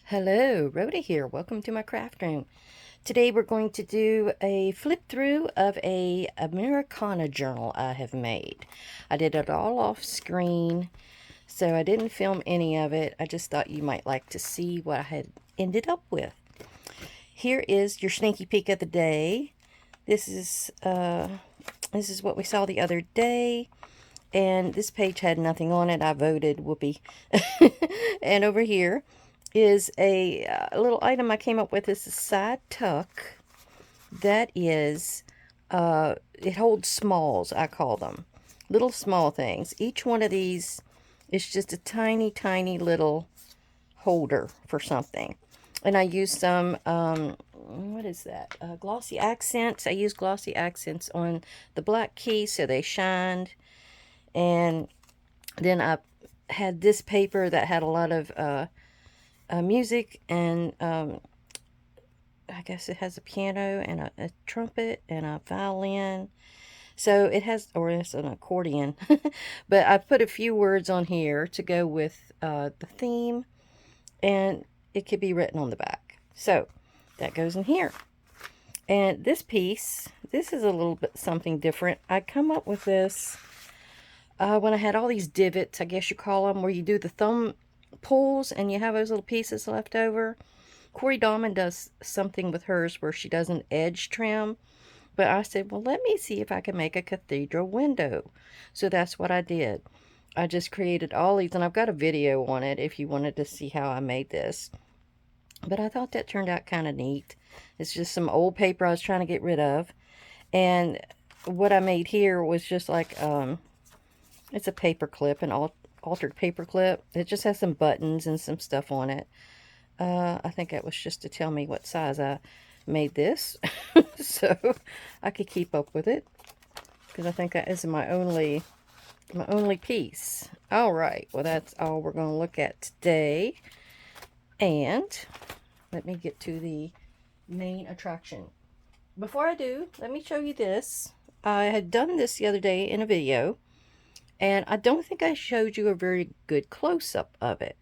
Hello, Rhoda here. Welcome to my craft room. Today we're going to do a flip through of a Americana journal I have made. I did it all off screen, so I didn't film any of it. I just thought you might like to see what I had ended up with. Here is your sneaky peek of the day. This is what we saw the other day. And this page had nothing on it. I voted whoopee. And over here is a little item I came up with. It's a side tuck that is, it holds smalls, I call them. Little small things. Each one of these is just a tiny, tiny little holder for something. And I use some, what is that? Glossy accents. I use glossy accents on the black keys so they shined. And then I had this paper that had a lot of music, and I guess it has a piano and a trumpet and a violin. So it has, or it's an accordion. But I put a few words on here to go with the theme, and it could be written on the back. So that goes in here. And this piece, this is a little bit something different. I come up with this when I had all these divots, I guess you call them, where you do the thumb pulls and you have those little pieces left over. Corey Dahman does something with hers where she does an edge trim. But I said, well, let me see if I can make a cathedral window. So that's what I did. I just created all these, and I've got a video on it if you wanted to see how I made this. But I thought that turned out kind of neat. It's just some old paper I was trying to get rid of. And what I made here was just like, it's a paper clip, an altered paper clip. It just has some buttons and some stuff on it. I think that was just to tell me what size I made this. So I could keep up with it. Because I think that is my only piece. Alright, well that's all we're going to look at today. And let me get to the main attraction. Before I do, let me show you this. I had done this the other day in a video. And I don't think I showed you a very good close-up of it.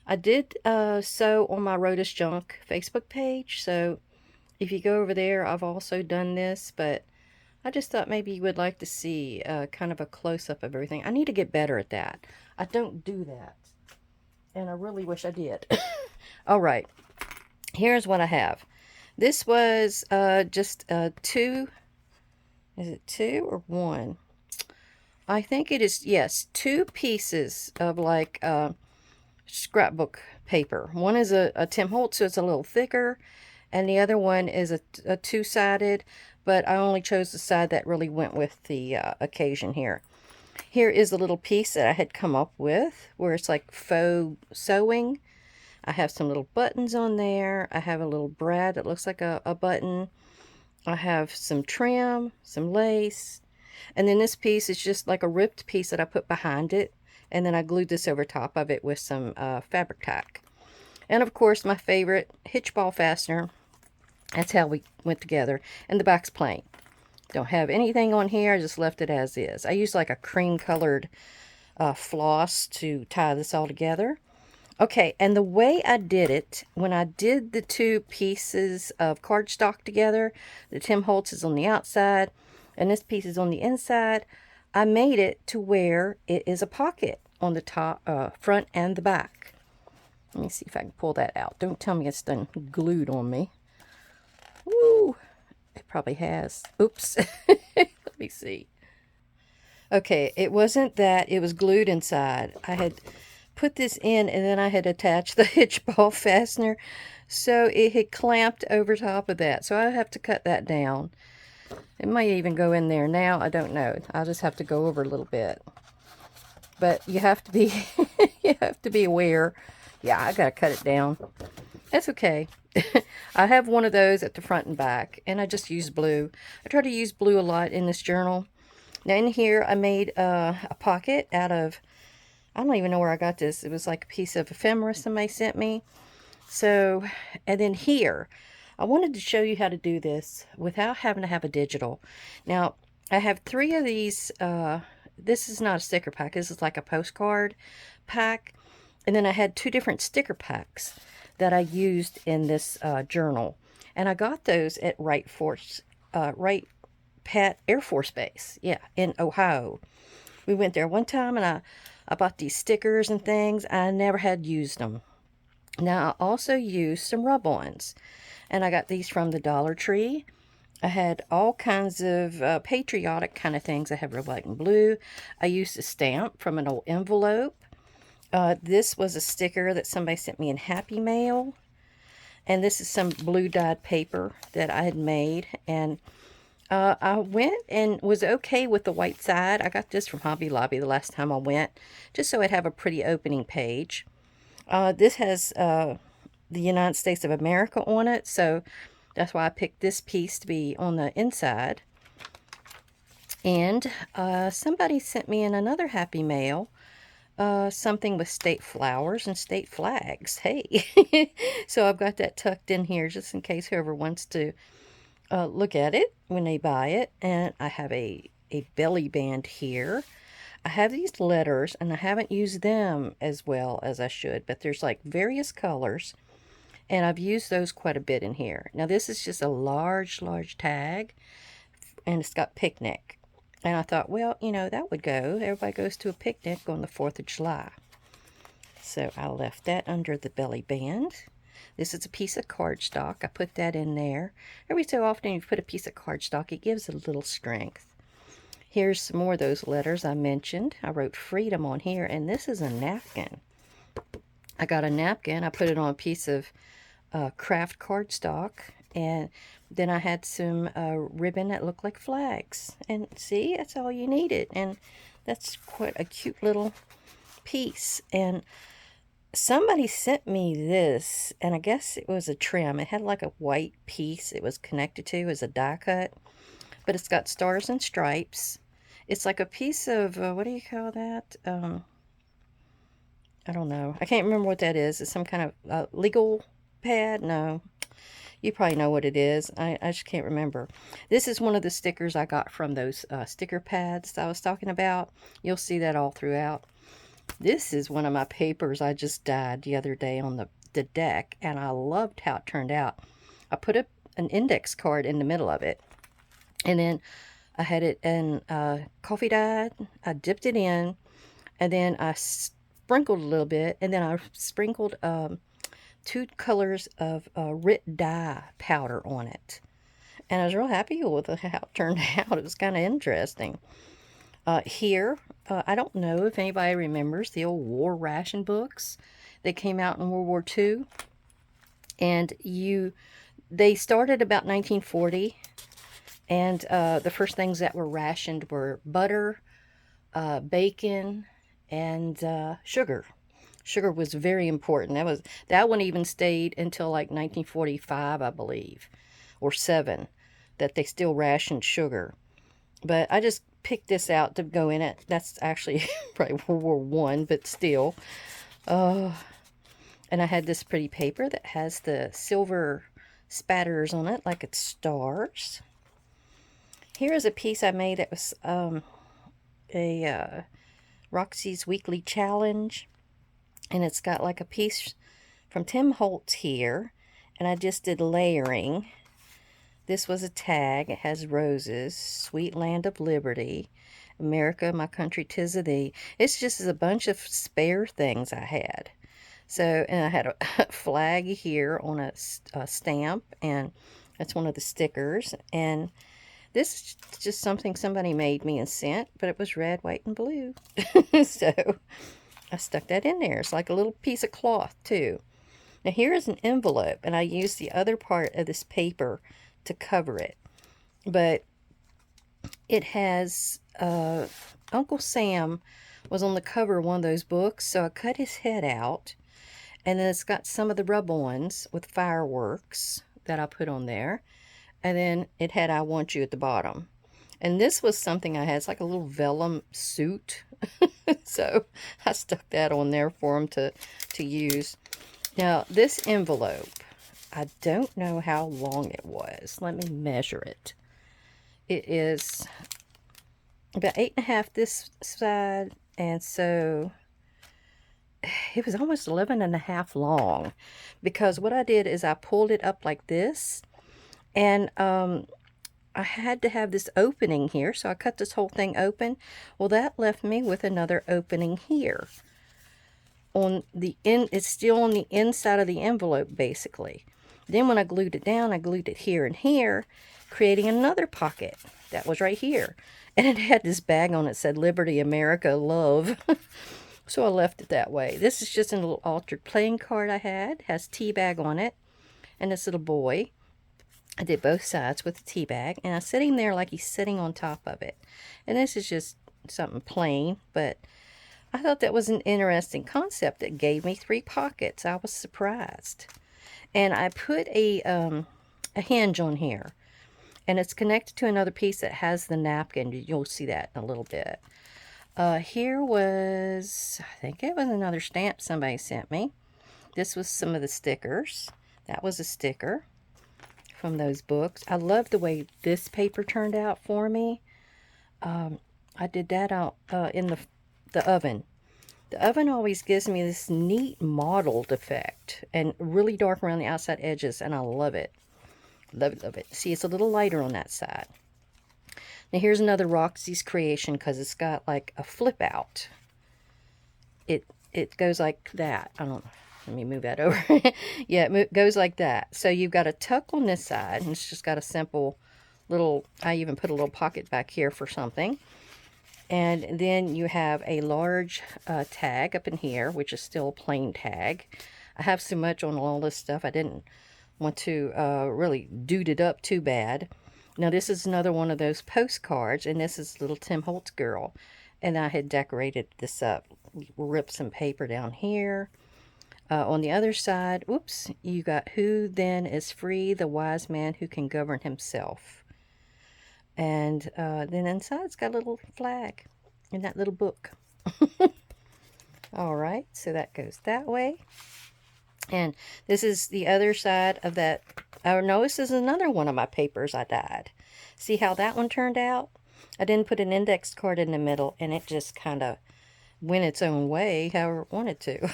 I did sew on my Rhoda's Junk Facebook page. So if you go over there, I've also done this. But I just thought maybe you would like to see kind of a close-up of everything. I need to get better at that. I don't do that. And I really wish I did. All right. Here's what I have. This was just two. Is it two or one? I think it is, yes, two pieces of like scrapbook paper. One is a Tim Holtz, so it's a little thicker, and the other one is a two-sided, but I only chose the side that really went with the occasion here. Here is the little piece that I had come up with, where it's like faux sewing. I have some little buttons on there. I have a little brad that looks like a button. I have some trim, some lace. And then this piece is just like a ripped piece that I put behind it. And then I glued this over top of it with some fabric tack. And of course, my favorite hitch ball fastener. That's how we went together. And the back's plain. Don't have anything on here. I just left it as is. I used like a cream colored floss to tie this all together. Okay, and the way I did it, when I did the two pieces of cardstock together, the Tim Holtz is on the outside, and this piece is on the inside, I made it to where it is a pocket on the top, front and the back. Let me see if I can pull that out. Don't tell me it's done glued on me. Woo! It probably has. Oops. Let me see. Okay, it wasn't that. It was glued inside. I had put this in, and then I had attached the hitch ball fastener, so it had clamped over top of that. So I have to cut that down. It might even go in there now. I don't know. I'll just have to go over a little bit. But you have to be you have to be aware. Yeah, I gotta cut it down. That's okay. I have one of those at the front and back, and I just use blue. I try to use blue a lot in this journal. Now in here I made a pocket out of, I don't even know where I got this. It was like a piece of ephemera somebody sent me. So, and then here, I wanted to show you how to do this without having to have a digital. Now, I have three of these. This is not a sticker pack. This is like a postcard pack. And then I had 2 different sticker packs that I used in this journal. And I got those at Wright Pat Air Force Base, yeah, in Ohio. We went there one time and I bought these stickers and things. I never had used them. Now, I also used some rub-ons. And I got these from the Dollar Tree. I had all kinds of patriotic kind of things. I have red, white, and blue. I used a stamp from an old envelope. This was a sticker that somebody sent me in Happy Mail. And this is some blue dyed paper that I had made. And I went and was okay with the white side. I got this from Hobby Lobby the last time I went, just so I'd have a pretty opening page. This has the United States of America on it, so that's why I picked this piece to be on the inside. And somebody sent me in another Happy Mail something with state flowers and state flags. Hey, so I've got that tucked in here just in case whoever wants to look at it when they buy it. And I have a belly band here. I have these letters and I haven't used them as well as I should, but there's like various colors and I've used those quite a bit in here. Now this is just a large tag and it's got picnic. And I thought, well, you know, that would go. Everybody goes to a picnic on the 4th of July. So I left that under the belly band. This is a piece of cardstock. I put that in there. Every so often you put a piece of cardstock, it gives it a little strength. Here's some more of those letters I mentioned. I wrote freedom on here, and this is a napkin. I got a napkin. I put it on a piece of craft cardstock, and then I had some ribbon that looked like flags. And see, that's all you needed. And that's quite a cute little piece. And somebody sent me this, and I guess it was a trim. It had like a white piece it was connected to as a die cut, but it's got stars and stripes. It's like a piece of, what do you call that? I don't know. I can't remember what that is. It's some kind of legal pad? No. You probably know what it is. I just can't remember. This is one of the stickers I got from those sticker pads I was talking about. You'll see that all throughout. This is one of my papers I just dyed the other day on the deck, and I loved how it turned out. I put an index card in the middle of it, and then I had it in coffee dye. I dipped it in, and then I sprinkled a little bit, and then I sprinkled 2 colors of Rit dye powder on it. And I was real happy with how it turned out. It was kind of interesting. Here, I don't know if anybody remembers the old war ration books that came out in World War II. And they started about 1940. And the first things that were rationed were butter, bacon, and sugar. Sugar was very important. That one even stayed until like 1945, I believe, or 7, that they still rationed sugar. But I just picked this out to go in it. That's actually probably World War One, but still. And I had this pretty paper that has the silver spatters on it, like it's stars. Here is a piece I made that was a Roxy's Weekly Challenge. And it's got like a piece from Tim Holtz here. And I just did layering. This was a tag. It has roses. Sweet land of liberty. America, my country, 'tis of thee. It's just a bunch of spare things I had. So, and I had a flag here on a stamp. And that's one of the stickers. And this is just something somebody made me and sent. But it was red, white, and blue. So I stuck that in there. It's like a little piece of cloth, too. Now, here is an envelope, and I used the other part of this paper to cover it. But it has, Uncle Sam was on the cover of one of those books, so I cut his head out. And then it's got some of the rub-ons with fireworks that I put on there. And then it had I Want You at the bottom. And this was something I had. It's like a little vellum suit. So I stuck that on there for him to use. Now, this envelope, I don't know how long it was. Let me measure it. It is about 8.5 this side. And so it was almost 11 and a half long, because what I did is I pulled it up like this, and I had to have this opening here, so I cut this whole thing open. Well, that left me with another opening here. On the end, it's still on the inside of the envelope, basically. Then when I glued it down, I glued it here and here, creating another pocket that was right here. And it had this bag on it that said Liberty, America, Love. So I left it that way. This is just a little altered playing card I had. It has tea bag on it. And this little boy. I did both sides with the tea bag. And I set him there like he's sitting on top of it. And this is just something plain. But I thought that was an interesting concept. It gave me 3 pockets. I was surprised. And I put a hinge on here. And it's connected to another piece that has the napkin. You'll see that in a little bit. Here was, I think it was another stamp somebody sent me. This was some of the stickers. That was a sticker from those books. I love the way this paper turned out for me. I did that out in the oven. The oven always gives me this neat mottled effect and really dark around the outside edges, and I love it. Love it, love it. See, it's a little lighter on that side. Now here's another Roxy's creation because it's got like a flip out. It goes like that. I don't know. Let me move that over. Yeah, it goes like that. So you've got a tuck on this side, and it's just got a simple little, I even put a little pocket back here for something. And then you have a large tag up in here, which is still a plain tag. I have so much on all this stuff, I didn't want to really dude it up too bad. Now this is another one of those postcards, and this is little Tim Holtz girl. And I had decorated this up. Ripped some paper down here. On the other side, oops, you got Who Then Is Free, the Wise Man Who Can Govern Himself. And then inside it's got a little flag in that little book. Alright, so that goes that way. And this is the other side of that. Oh no, this is another one of my papers I dyed. See how that one turned out? I didn't put an index card in the middle, and it just kind of went its own way however it wanted to.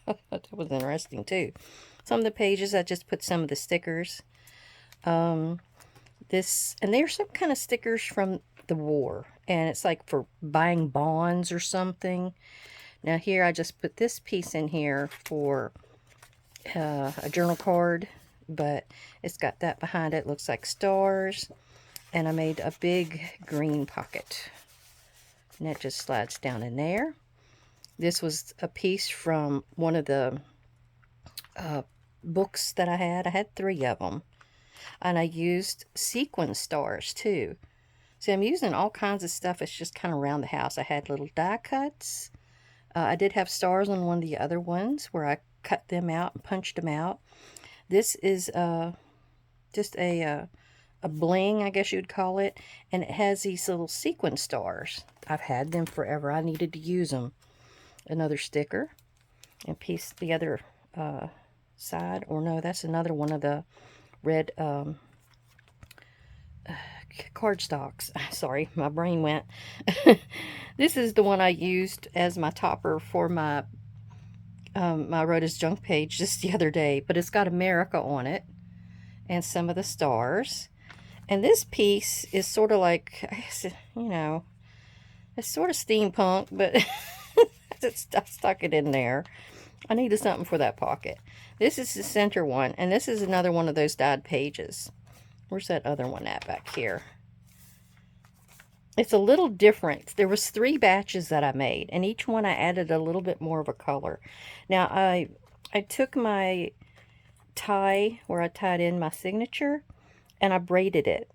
That was interesting too. Some of the pages I just put some of the stickers. This, and there's some kind of stickers from the war, and it's like for buying bonds or something. Now here I just put this piece in here for a journal card, but it's got that behind it. Looks like stars, and I made a big green pocket, and that just slides down in there. This was a piece from one of the books that I had. I had 3 of them. And I used sequin stars too. See, I'm using all kinds of stuff. It's just kind of around the house. I had little die cuts. I did have stars on one of the other ones where I cut them out and punched them out. This is just a bling, I guess you'd call it. And it has these little sequin stars. I've had them forever. I needed to use them. Another sticker. And piece the other side. Or no, that's another one of the red cardstocks. Sorry, my brain went. This is the one I used as my topper for my my Wrote His Junk page just the other day, but it's got America on it and some of the stars. And this piece is sort of like, I guess, you know, it's sort of steampunk, but I stuck it in there. I needed something for that pocket. This is the center one, and this is another one of those dyed pages. Where's that other one at back here? It's a little different. There was 3 batches that I made, and each one I added a little bit more of a color. Now, I took my tie, where I tied in my signature, and I braided it.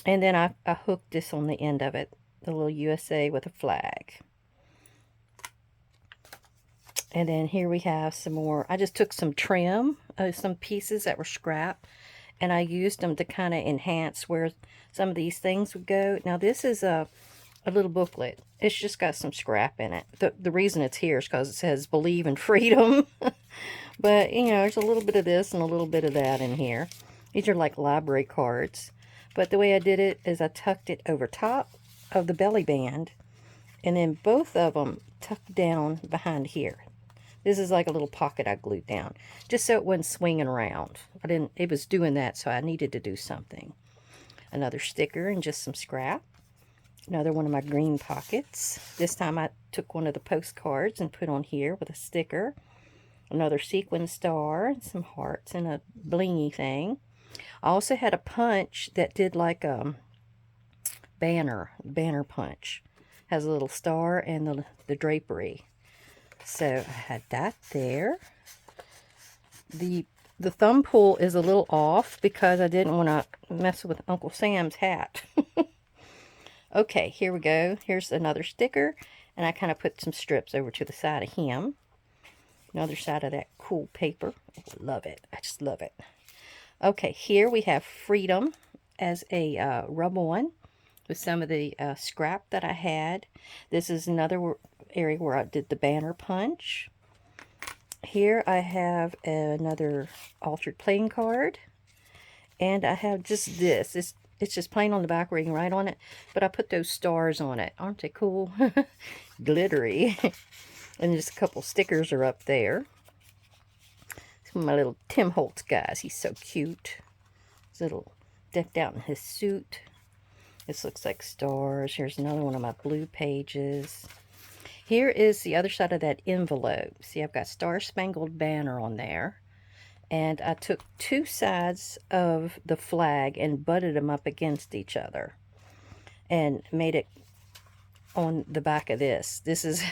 And then I hooked this on the end of it, the little USA with a flag. And then here we have some more. I just took some trim, some pieces that were scrap, and I used them to kind of enhance where some of these things would go. Now this is a little booklet. It's just got some scrap in it. The reason it's here is because it says believe in freedom. But, you know, there's a little bit of this and a little bit of that in here. These are like library cards. But the way I did it is I tucked it over top of the belly band, and then both of them tucked down behind here. This is like a little pocket I glued down, just so it wasn't swinging around. It was doing that, so I needed to do something. Another sticker and just some scrap. Another one of my green pockets. This time I took one of the postcards and put on here with a sticker. Another sequin star and some hearts and a blingy thing. I also had a punch that did like a banner punch. Has a little star and the drapery. So I had that there. The thumb pull is a little off because I didn't want to mess with Uncle Sam's hat. Okay, here we go. Here's another sticker, and I kind of put some strips over to the side of him. Another side of that cool paper. Love it. I just love it. Okay, here we have Freedom as a rub-on with some of the scrap that I had. This is another area where I did the banner punch. Here I have another altered playing card. And I have just this. It's just plain on the back where you can write on it. But I put those stars on it. Aren't they cool? Glittery. And just a couple stickers are up there. Some of my little Tim Holtz guys. He's so cute. He's a little decked out in his suit. This looks like stars. Here's another one of my blue pages. Here is the other side of that envelope. See, I've got Star Spangled Banner on there. And I took two sides of the flag and butted them up against each other. And made it on the back of this. This is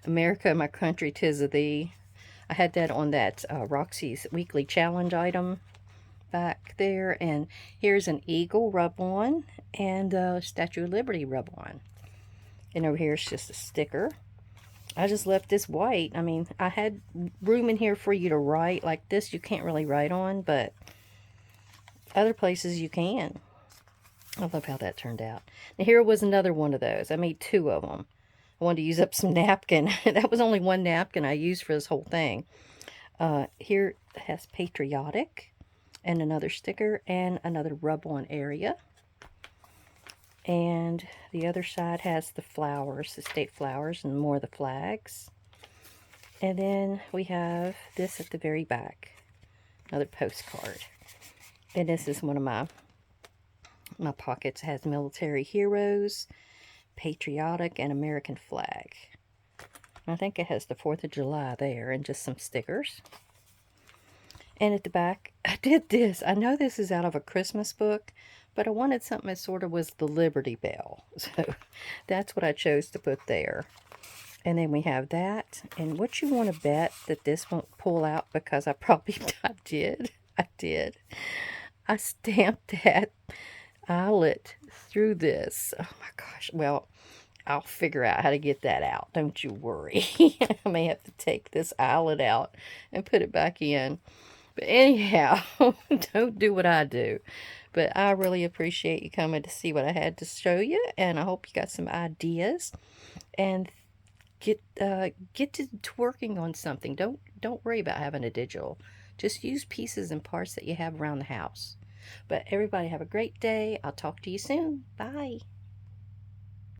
America, My Country, 'Tis of Thee. I had that on that Roxy's Weekly Challenge item back there. And here's an eagle rub-on and a Statue of Liberty rub-on. And over here is just a sticker. I just left this white. I mean, I had room in here for you to write. Like this, you can't really write on, but other places you can. I love how that turned out. Now, here was another one of those. I made two of them. I wanted to use up some napkin. That was only one napkin I used for this whole thing. Here it has Patriotic and another sticker and another rub-on area. And the other side has the flowers, the state flowers, and more of the flags. And then we have this at the very back, another postcard. And this is one of my pockets. It has military heroes, patriotic, and American flag. I think it has the 4th of July there and just some stickers. And at the back, I did this. I know this is out of a Christmas book, but I wanted something that sort of was the Liberty Bell. So that's what I chose to put there. And then we have that. And what you want to bet that this won't pull out, because I did. I stamped that eyelet through this. Oh my gosh. Well, I'll figure out how to get that out. Don't you worry. I may have to take this eyelet out and put it back in. But anyhow, don't do what I do. But I really appreciate you coming to see what I had to show you. And I hope you got some ideas. And get to working on something. Don't worry about having a digital. Just use pieces and parts that you have around the house. But everybody have a great day. I'll talk to you soon. Bye.